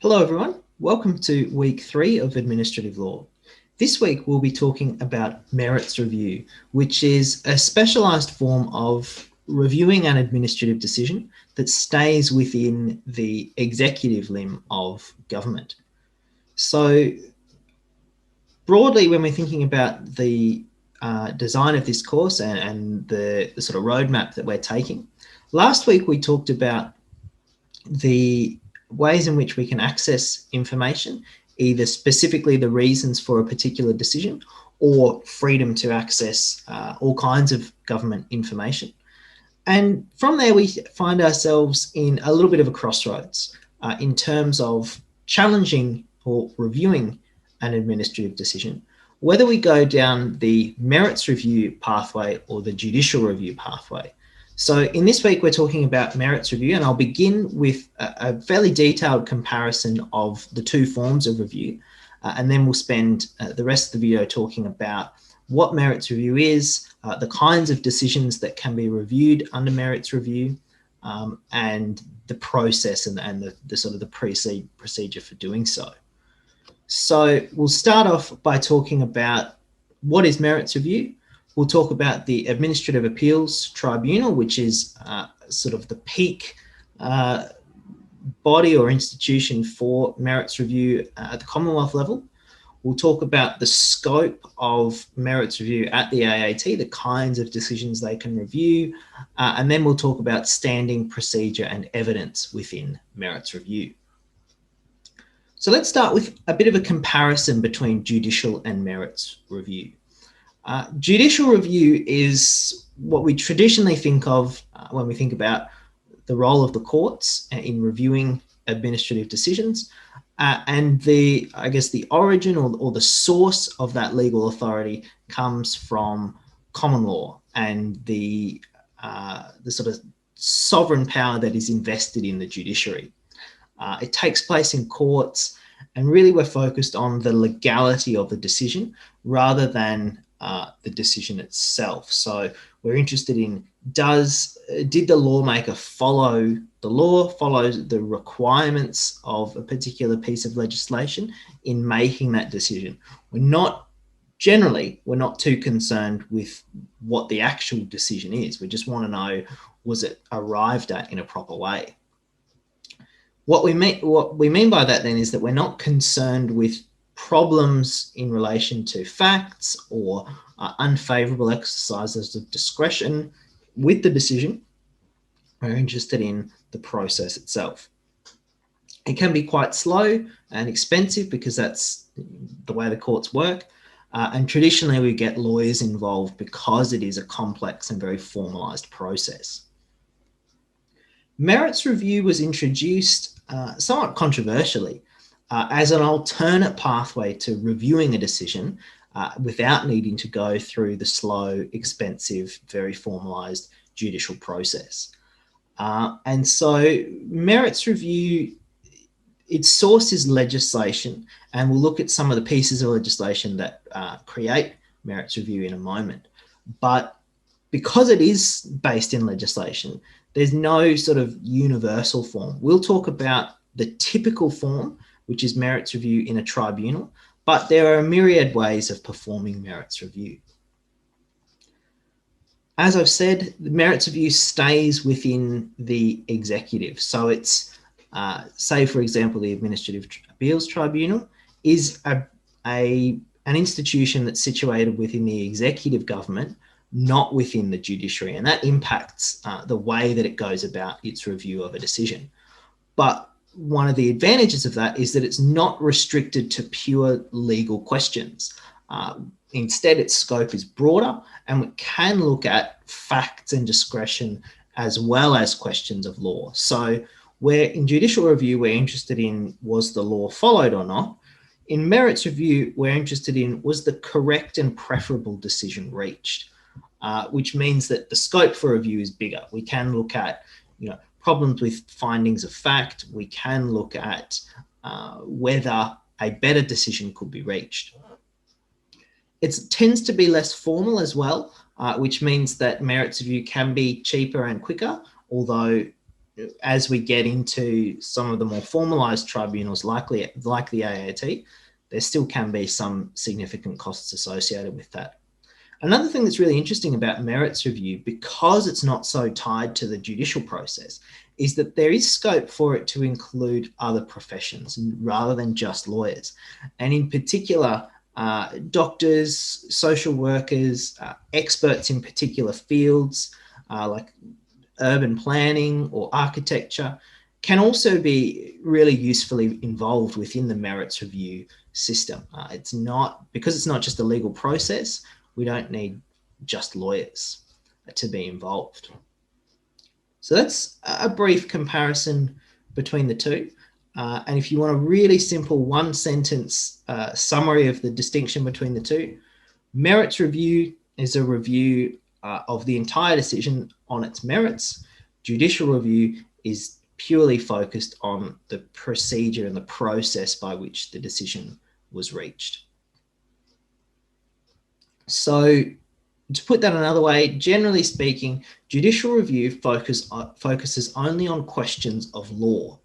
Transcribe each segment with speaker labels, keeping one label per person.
Speaker 1: Hello everyone, welcome to week 3 of administrative law. This week we'll be talking about merits review, which is a specialised form of reviewing an administrative decision that stays within the executive limb of government. So broadly, when we're thinking about the design of this course and the sort of roadmap that we're taking, last week we talked about the ways in which we can access information, either specifically the reasons for a particular decision or freedom to access all kinds of government information. And from there, we find ourselves in a little bit of a crossroads in terms of challenging or reviewing an administrative decision, whether we go down the merits review pathway or the judicial review pathway. So in this week, we're talking about merits review, and I'll begin with a fairly detailed comparison of the two forms of review. And then we'll spend the rest of the video talking about what merits review is, the kinds of decisions that can be reviewed under merits review, and the process and the sort of the procedure for doing so. So we'll start off by talking about what is merits review. We'll talk about the Administrative Appeals Tribunal, which is sort of the peak body or institution for merits review at the Commonwealth level. We'll talk about the scope of merits review at the AAT, the kinds of decisions they can review, and then we'll talk about standing, procedure, and evidence within merits review. So let's start with a bit of a comparison between judicial and merits review. Judicial review is what we traditionally think of when we think about the role of the courts in reviewing administrative decisions. And I guess the origin or the source of that legal authority comes from common law and the sort of sovereign power that is invested in the judiciary. It takes place in courts, and really we're focused on the legality of the decision rather than the decision itself. So we're interested in did the lawmaker follow the law, follow the requirements of a particular piece of legislation in making that decision. We're not too concerned with what the actual decision is. We just want to know, was it arrived at in a proper way? What we mean by that then is that we're not concerned with problems in relation to facts or unfavourable exercises of discretion with the decision. We're interested in the process itself. It can be quite slow and expensive because that's the way the courts work. And traditionally we get lawyers involved because it is a complex and very formalised process. Merits review was introduced somewhat controversially as an alternate pathway to reviewing a decision without needing to go through the slow, expensive, very formalised judicial process. And so merits review, its source is legislation, and we'll look at some of the pieces of legislation that create merits review in a moment. But because it is based in legislation, there's no sort of universal form. We'll talk about the typical form, which is merits review in a tribunal, but there are a myriad ways of performing merits review. As I've said, the merits review stays within the executive. So it's, say, for example, the Administrative Appeals Tribunal is an institution that's situated within the executive government, not within the judiciary, and that impacts the way that it goes about its review of a decision. But one of the advantages of that is that it's not restricted to pure legal questions. Instead, its scope is broader, and we can look at facts and discretion as well as questions of law. So where in judicial review, we're interested in, was the law followed or not? In merits review, we're interested in, was the correct and preferable decision reached? Which means that the scope for review is bigger. We can look at, problems with findings of fact. We can look at whether a better decision could be reached. It tends to be less formal as well, which means that merits review can be cheaper and quicker, although as we get into some of the more formalized tribunals like the AAT, there still can be some significant costs associated with that. Another thing that's really interesting about merits review, because it's not so tied to the judicial process, is that there is scope for it to include other professions rather than just lawyers. And in particular, doctors, social workers, experts in particular fields like urban planning or architecture can also be really usefully involved within the merits review system. It's not, because it's not just a legal process, we don't need just lawyers to be involved. So that's a brief comparison between the two. And if you want a really simple one sentence summary of the distinction between the two, merits review is a review of the entire decision on its merits. Judicial review is purely focused on the procedure and the process by which the decision was reached. So to put that another way, generally speaking, judicial review focuses only on questions of law,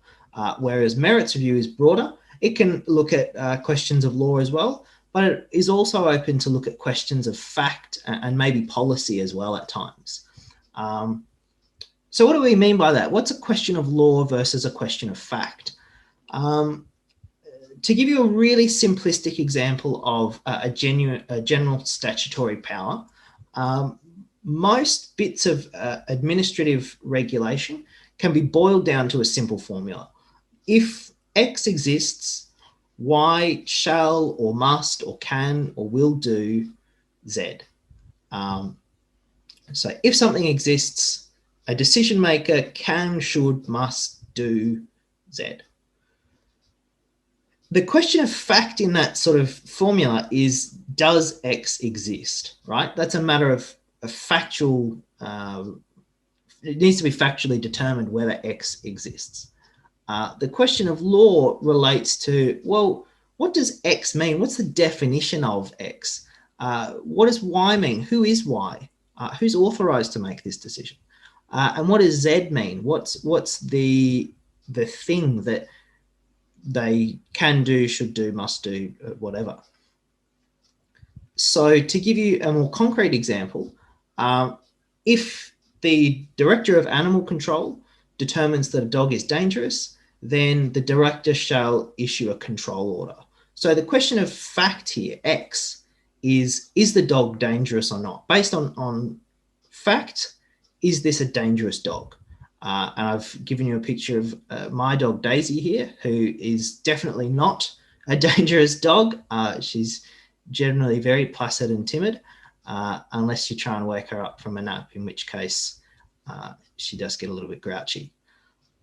Speaker 1: whereas merits review is broader. It can look at questions of law as well, but it is also open to look at questions of fact and maybe policy as well at times. So what do we mean by that? What's a question of law versus a question of fact? To give you a really simplistic example of a general statutory power, most bits of administrative regulation can be boiled down to a simple formula. If X exists, Y shall or must or can or will do Z. So if something exists, a decision maker can, should, must do Z. The question of fact in that sort of formula is, does X exist, right? That's a matter of a factual, it needs to be factually determined whether X exists. The question of law relates to, well, what does X mean? What's the definition of X? What does Y mean? Who is Y? Who's authorized to make this decision? And what does Z mean? What's the thing that they can do, should do, must do, whatever. So to give you a more concrete example, if the director of animal control determines that a dog is dangerous, then the director shall issue a control order. So the question of fact here, X, is the dog dangerous or not? Based on fact, is this a dangerous dog? And I've given you a picture of my dog Daisy here, who is definitely not a dangerous dog. She's generally very placid and timid, unless you try and wake her up from a nap, in which case she does get a little bit grouchy.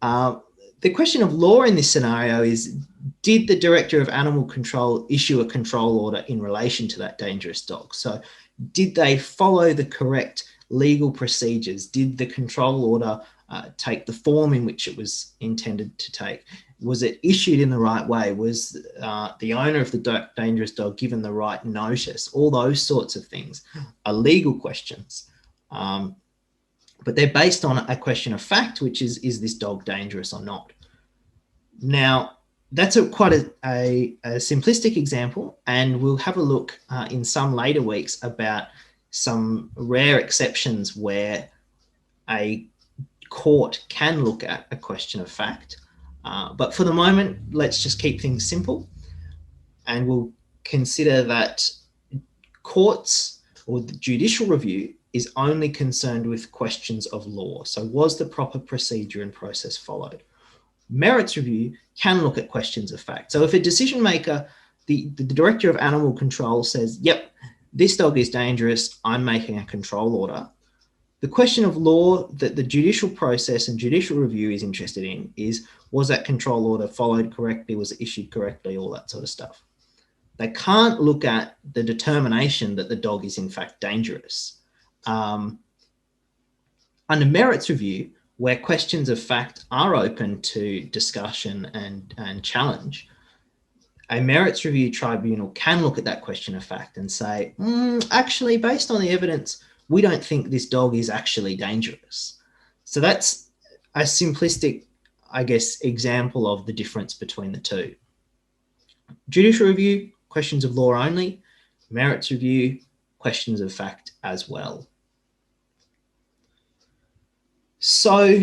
Speaker 1: The question of law in this scenario is, did the director of animal control issue a control order in relation to that dangerous dog? So did they follow the correct legal procedures? Did the control order take the form in which it was intended to take? Was it issued in the right way? Was the owner of the dangerous dog given the right notice? All those sorts of things are legal questions. But they're based on a question of fact, which is this dog dangerous or not? Now, that's quite a simplistic example, and we'll have a look in some later weeks about some rare exceptions where a court can look at a question of fact. But for the moment, let's just keep things simple, and we'll consider that courts or the judicial review is only concerned with questions of law. So was the proper procedure and process followed? Merits review can look at questions of fact. So if a decision maker, the director of animal control says, yep, this dog is dangerous, I'm making a control order, the question of law that the judicial process and judicial review is interested in is, was that control order followed correctly? Was it issued correctly? All that sort of stuff. They can't look at the determination that the dog is in fact dangerous. Under merits review, where questions of fact are open to discussion and challenge, a merits review tribunal can look at that question of fact and say, actually, based on the evidence, we don't think this dog is actually dangerous. So that's a simplistic, I guess, example of the difference between the two. Judicial review, questions of law only. Merits review, questions of fact as well. So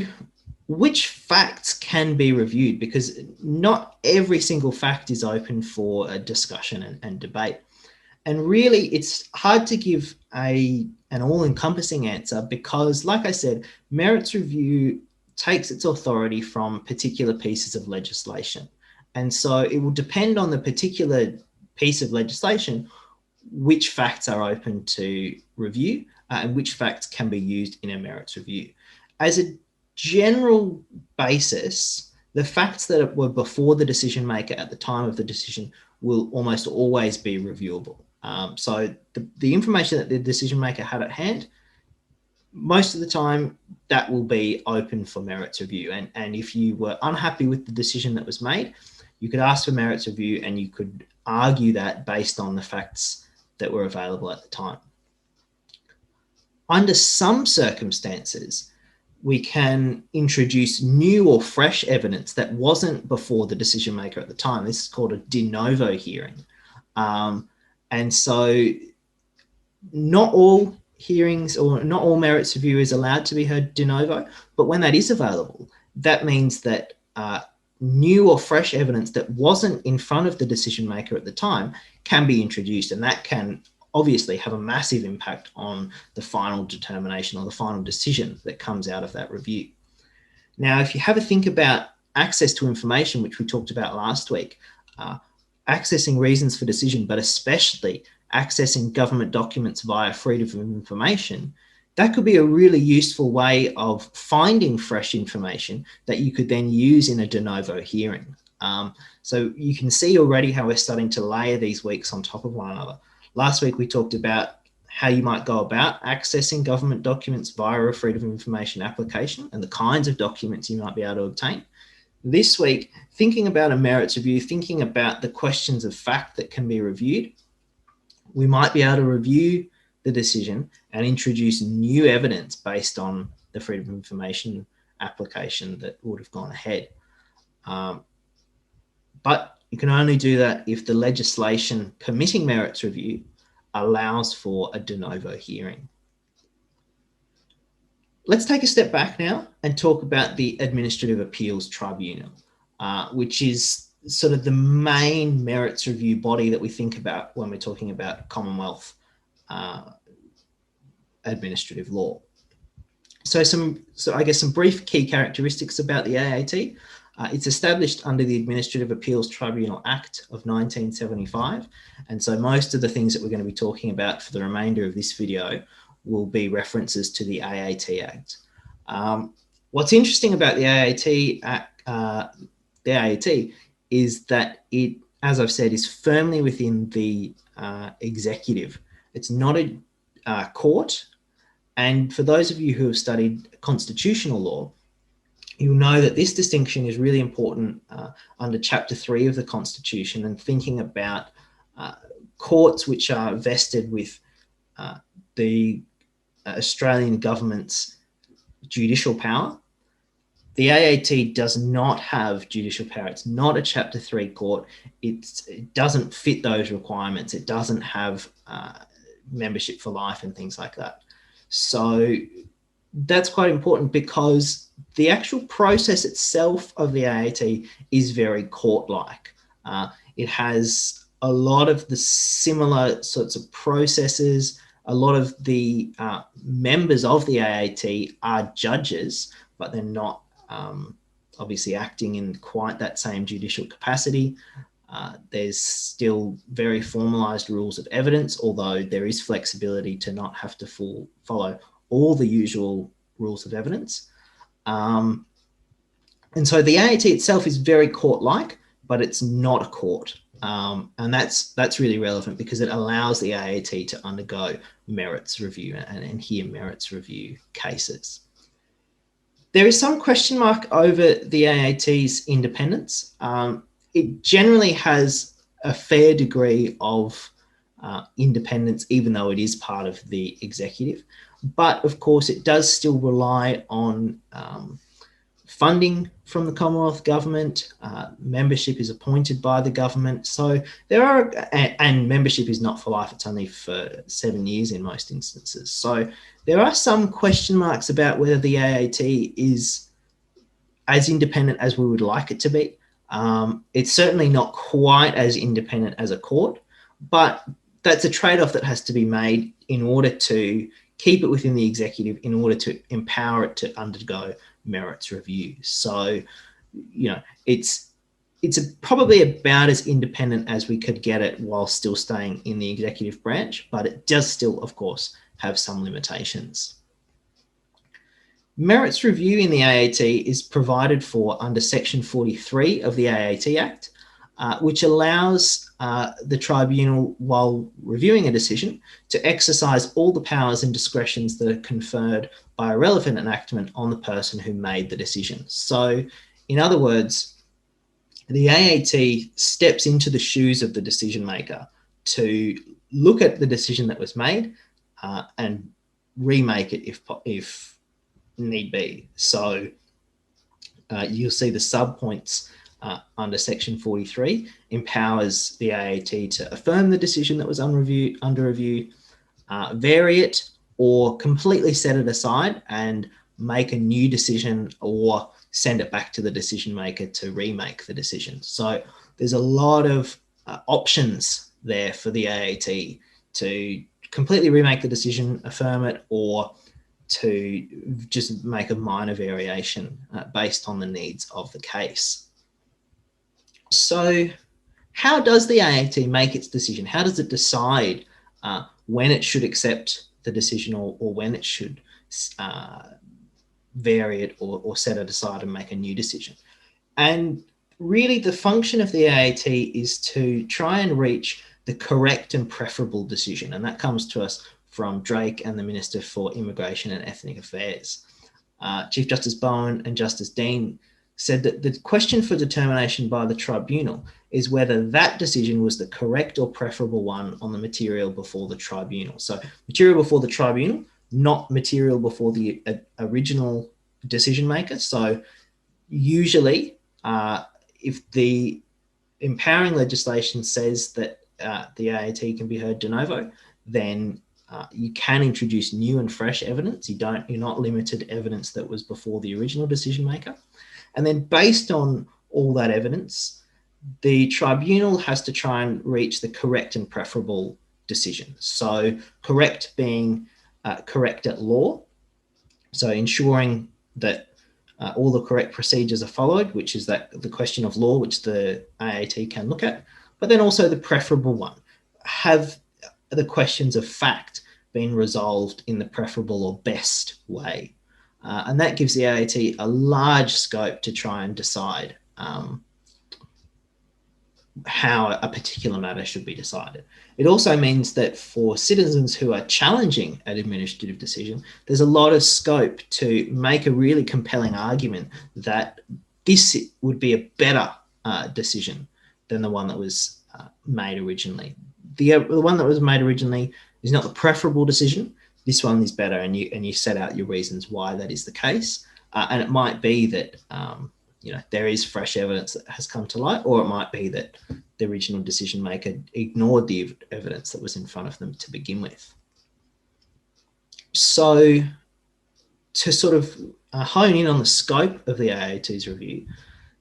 Speaker 1: which facts can be reviewed? Because not every single fact is open for a discussion and debate. And really, it's hard to give an all-encompassing answer because, like I said, merits review takes its authority from particular pieces of legislation. And so it will depend on the particular piece of legislation which facts are open to review and which facts can be used in a merits review. As a general basis, the facts that were before the decision maker at the time of the decision will almost always be reviewable. So the information that the decision maker had at hand, most of the time that will be open for merits review. And if you were unhappy with the decision that was made, you could ask for merits review and you could argue that based on the facts that were available at the time. Under some circumstances, we can introduce new or fresh evidence that wasn't before the decision maker at the time. This is called a de novo hearing. And so not all hearings or not all merits review is allowed to be heard de novo, but when that is available, that means that new or fresh evidence that wasn't in front of the decision maker at the time can be introduced, and that can obviously have a massive impact on the final determination or the final decision that comes out of that review. Now, if you have a think about access to information, which we talked about last week, accessing reasons for decision, but especially accessing government documents via freedom of information, that could be a really useful way of finding fresh information that you could then use in a de novo hearing. So you can see already how we're starting to layer these weeks on top of one another. Last week, we talked about how you might go about accessing government documents via a freedom of information application and the kinds of documents you might be able to obtain. This week, thinking about a merits review, thinking about the questions of fact that can be reviewed, we might be able to review the decision and introduce new evidence based on the freedom of information application that would have gone ahead. But you can only do that if the legislation permitting merits review allows for a de novo hearing. Let's take a step back now and talk about the Administrative Appeals Tribunal, which is sort of the main merits review body that we think about when we're talking about Commonwealth administrative law. So I guess some brief key characteristics about the AAT. It's established under the Administrative Appeals Tribunal Act of 1975. And so most of the things that we're going to be talking about for the remainder of this video will be references to the AAT Act. What's interesting about the AAT is that it, as I've said, is firmly within the executive. It's not a court. And for those of you who have studied constitutional law, you'll know that this distinction is really important under Chapter 3 of the Constitution and thinking about courts which are vested with the Australian government's judicial power. The AAT does not have judicial power. It's not a Chapter 3 court. It doesn't fit those requirements. It doesn't have membership for life and things like that. So that's quite important because the actual process itself of the AAT is very court-like. It has a lot of the similar sorts of processes. A lot of the members of the AAT are judges, but they're not obviously acting in quite that same judicial capacity. There's still very formalized rules of evidence, although there is flexibility to not have to follow all the usual rules of evidence. And so the AAT itself is very court-like, but it's not a court. And that's really relevant because it allows the AAT to undergo merits review and hear merits review cases. There is some question mark over the AAT's independence. It generally has a fair degree of independence, even though it is part of the executive. But of course, it does still rely on funding from the Commonwealth Government, membership is appointed by the government. So there are, and membership is not for life, it's only for 7 years in most instances. So there are some question marks about whether the AAT is as independent as we would like it to be. It's certainly not quite as independent as a court, but that's a trade-off that has to be made in order to keep it within the executive, in order to empower it to undergo merits review. So, it's probably about as independent as we could get it while still staying in the executive branch, but it does still, of course, have some limitations. Merits review in the AAT is provided for under Section 43 of the AAT Act, which allows the tribunal, while reviewing a decision, to exercise all the powers and discretions that are conferred by a relevant enactment on the person who made the decision. So, in other words, the AAT steps into the shoes of the decision maker to look at the decision that was made and remake it if need be. So you'll see the sub-points under Section 43 empowers the AAT to affirm the decision that was under review, vary it, or completely set it aside and make a new decision, or send it back to the decision maker to remake the decision. So there's a lot of options there for the AAT to completely remake the decision, affirm it, or to just make a minor variation based on the needs of the case. So how does the AAT make its decision? How does it decide when it should accept the decision or when it should vary it or set it aside and make a new decision? And really the function of the AAT is to try and reach the correct and preferable decision. And that comes to us from Drake and the Minister for Immigration and Ethnic Affairs. Chief Justice Bowen and Justice Dean said that the question for determination by the tribunal is whether that decision was the correct or preferable one on the material before the tribunal. So material before the tribunal, not material before the original decision maker. So usually if the empowering legislation says that the AAT can be heard de novo, then you can introduce new and fresh evidence. You're not limited to evidence that was before the original decision maker. And then based on all that evidence, the tribunal has to try and reach the correct and preferable decision. So correct being correct at law. So ensuring that all the correct procedures are followed, which is that the question of law, which the AAT can look at, but then also the preferable one. Have the questions of fact been resolved in the preferable or best way? And that gives the AAT a large scope to try and decide how a particular matter should be decided. It also means that for citizens who are challenging an administrative decision, there's a lot of scope to make a really compelling argument that this would be a better decision than the one that was made originally. The one that was made originally is not the preferable decision. This one is better, and you set out your reasons why that is the case. And it might be that there is fresh evidence that has come to light, or it might be that the original decision maker ignored the evidence that was in front of them to begin with. So to sort of hone in on the scope of the AAT's review,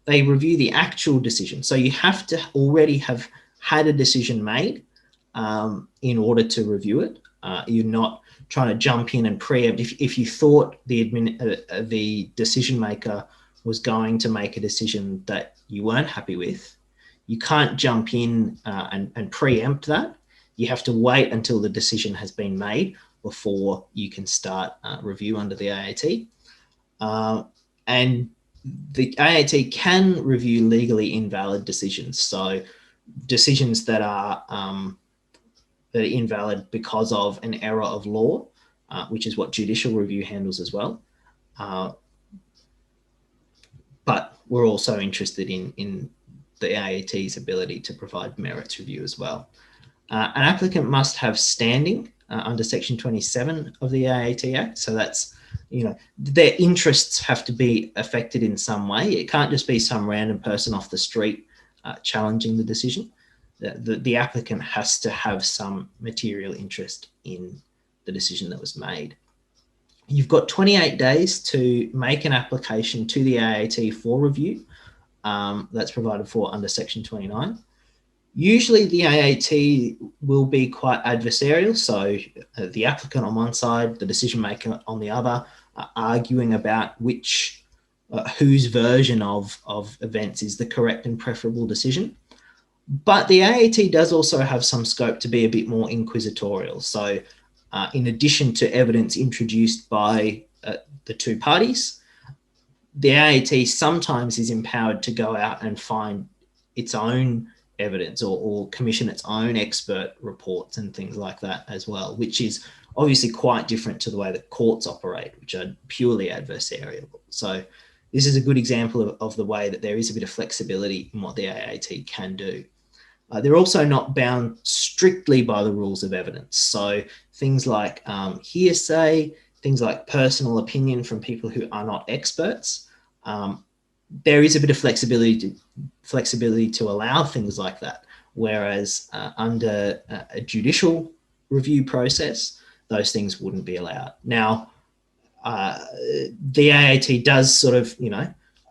Speaker 1: they review the actual decision. So you have to already have had a decision made in order to review it. You're not trying to jump in and preempt. If you thought the decision maker was going to make a decision that you weren't happy with, you can't jump in and preempt that. You have to wait until the decision has been made before you can start review under the AAT. And the AAT can review legally invalid decisions. So decisions that are invalid because of an error of law, which is what judicial review handles as well. But we're also interested in the AAT's ability to provide merits review as well. An applicant must have standing under Section 27 of the AAT Act. So that's their interests have to be affected in some way. It can't just be some random person off the street challenging the decision. The applicant has to have some material interest in the decision that was made. You've got 28 days to make an application to the AAT for review. That's provided for under Section 29. Usually the AAT will be quite adversarial. So the applicant on one side, the decision maker on the other, are arguing about whose version of events is the correct and preferable decision. But the AAT does also have some scope to be a bit more inquisitorial. So in addition to evidence introduced by the two parties, the AAT sometimes is empowered to go out and find its own evidence or commission its own expert reports and things like that as well, which is obviously quite different to the way that courts operate, which are purely adversarial. So this is a good example of the way that there is a bit of flexibility in what the AAT can do. They're also not bound strictly by the rules of evidence. So things like hearsay, things like personal opinion from people who are not experts, there is a bit of flexibility to allow things like that. Whereas under a judicial review process, those things wouldn't be allowed. Now, the AAT does sort of,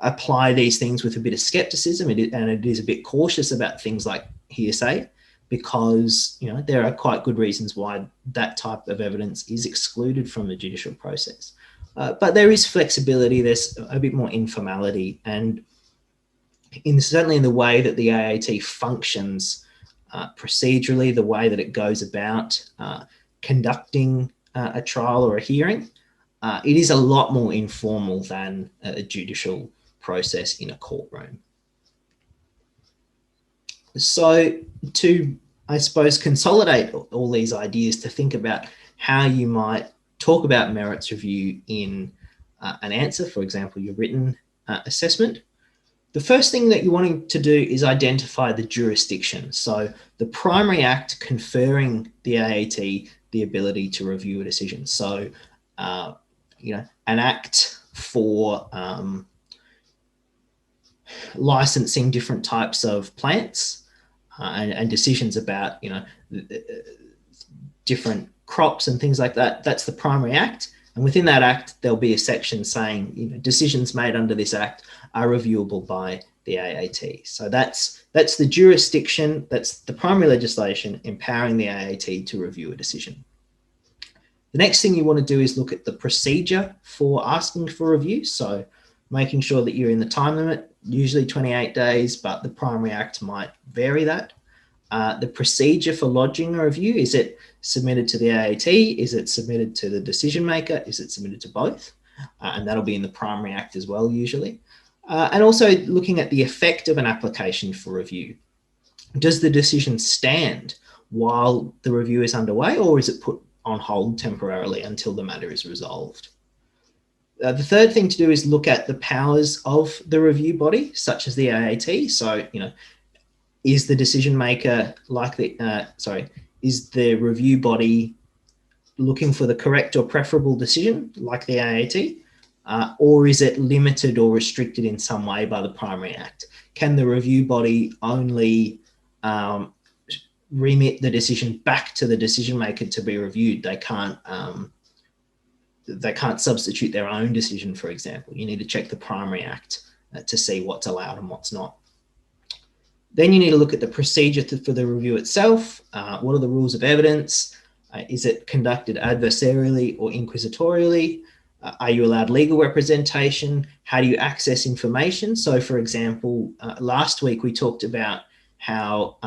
Speaker 1: apply these things with a bit of skepticism, and it is a bit cautious about things like hearsay, because there are quite good reasons why that type of evidence is excluded from the judicial process. But there is flexibility, there's a bit more informality, and certainly in the way that the AAT functions procedurally, the way that it goes about conducting a trial or a hearing, it is a lot more informal than a judicial process in a courtroom. So to, I suppose, consolidate all these ideas to think about how you might talk about merits review in an answer, for example, your written assessment, the first thing that you're wanting to do is identify the jurisdiction. So the primary act conferring the AAT the ability to review a decision. So, an act for licensing different types of plants and decisions about, different crops and things like that. That's the primary act. And within that act, there'll be a section saying, decisions made under this act are reviewable by the AAT. So that's the jurisdiction, that's the primary legislation empowering the AAT to review a decision. The next thing you want to do is look at the procedure for asking for review. So making sure that you're in the time limit, usually 28 days, but the primary act might vary that. The procedure for lodging a review, is it submitted to the AAT? Is it submitted to the decision maker? Is it submitted to both? And that'll be in the primary act as well, usually. And also looking at the effect of an application for review. Does the decision stand while the review is underway, or is it put on hold temporarily until the matter is resolved? The third thing to do is look at the powers of the review body, such as the AAT. So, is the decision maker is the review body looking for the correct or preferable decision, like the AAT, or is it limited or restricted in some way by the primary act? Can the review body only remit the decision back to the decision maker to be reviewed? They can't substitute their own decision, for example. You need to check the primary act to see what's allowed and what's not. Then you need to look at the procedure for the review itself. What are the rules of evidence? Is it conducted adversarially or inquisitorially? Are you allowed legal representation? How do you access information? So, for example, last week we talked about how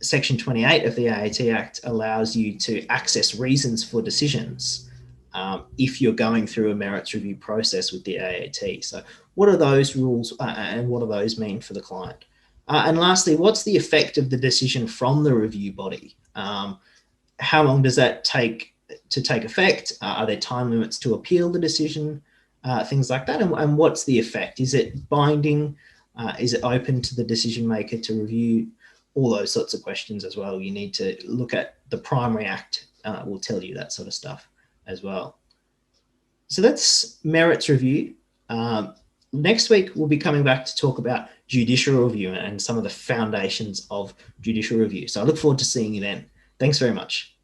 Speaker 1: Section 28 of the AAT Act allows you to access reasons for decisions if you're going through a merits review process with the AAT. So what are those rules and what do those mean for the client? And lastly, what's the effect of the decision from the review body? How long does that take to take effect? Are there time limits to appeal the decision? Things like that. And what's the effect? Is it binding? Is it open to the decision maker to review? All those sorts of questions as well. You need to look at the primary act will tell you that sort of stuff as well. So that's merits review. Next week, we'll be coming back to talk about judicial review and some of the foundations of judicial review. So I look forward to seeing you then. Thanks very much.